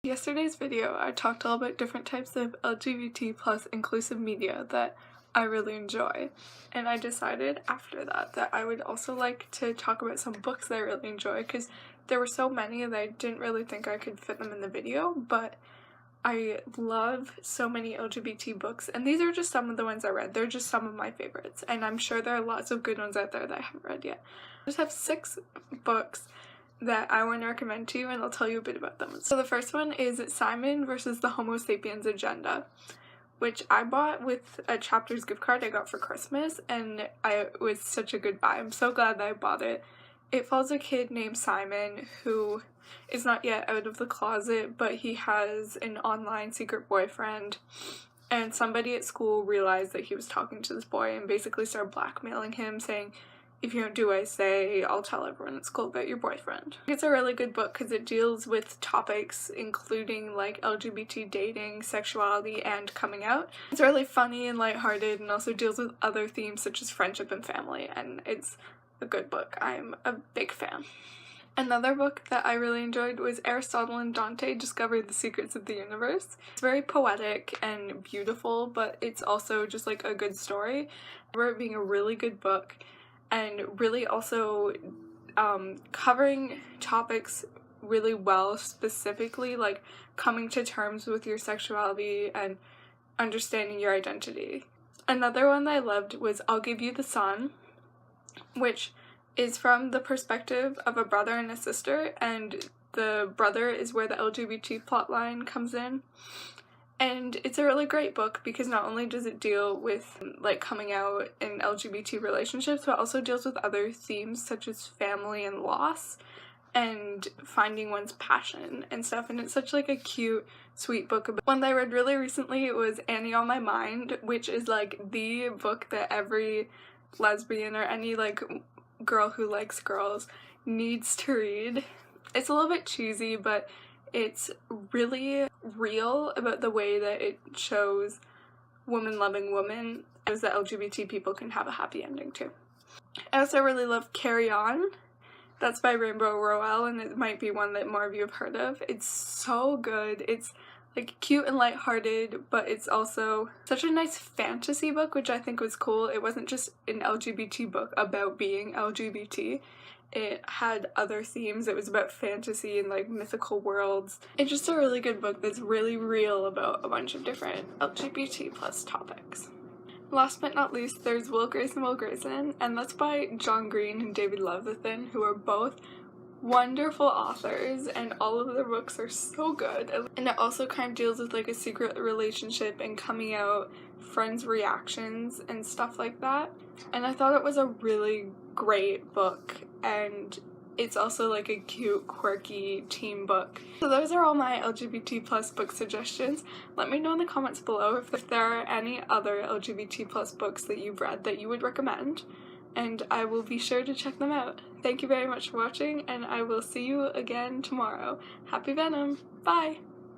Yesterday's video, I talked all about different types of LGBT plus inclusive media that I really enjoy, and I decided after that I would also like to talk about some books that I really enjoy, because there were so many that I didn't really think I could fit them in the video, but I love so many LGBT books, and these are just some of the ones I read. They're just some of my favorites, and I'm sure there are lots of good ones out there that I haven't read yet. I just have 6 books that I want to recommend to you, and I'll tell you a bit about them. So the first one is Simon versus the Homo sapiens agenda, which I bought with a Chapters gift card I got for Christmas, and it was such a good buy. I'm so glad that I bought it. It follows a kid named Simon who is not yet out of the closet, but he has an online secret boyfriend, and somebody at school realized that he was talking to this boy and basically started blackmailing him, saying, "If you don't do what I say, I'll tell everyone at school about your boyfriend." It's a really good book because it deals with topics including like LGBT dating, sexuality, and coming out. It's really funny and lighthearted, and also deals with other themes such as friendship and family, and it's a good book. I'm a big fan. Another book that I really enjoyed was Aristotle and Dante Discovered the Secrets of the Universe. It's very poetic and beautiful, but it's also just like a good story. I remember it being a really good book, and really also covering topics really well, specifically like coming to terms with your sexuality and understanding your identity. Another one that I loved was I'll Give You the Sun, which is from the perspective of a brother and a sister, and the brother is where the LGBT plotline comes in. And it's a really great book because not only does it deal with like coming out in LGBT relationships, but also deals with other themes such as family and loss and finding one's passion and stuff. And it's such like a cute, sweet book. One that I read really recently was Annie on My Mind, which is like the book that every lesbian or any like girl who likes girls needs to read. It's a little bit cheesy, but it's really real about the way that it shows women loving women, as that LGBT people can have a happy ending too. I also really love Carry On. That's by Rainbow Rowell, and it might be one that more of you have heard of. It's so good. It's like cute and lighthearted, but it's also such a nice fantasy book, which I think was cool. It wasn't just an LGBT book about being LGBT. It had other themes. It was about fantasy and like mythical worlds. It's just a really good book that's really real about a bunch of different LGBT plus topics. Last but not least, there's Will Grayson, and that's by John Green and David Levithan, who are both wonderful authors, and all of their books are so good. And it also kind of deals with like a secret relationship and coming out, friends' reactions and stuff like that. And I thought it was a really great book, and it's also like a cute, quirky teen book. So those are all my LGBT plus book suggestions. Let me know in the comments below if there are any other LGBT plus books that you've read that you would recommend, and I will be sure to check them out. Thank you very much for watching, and I will see you again tomorrow. Happy Venom! Bye!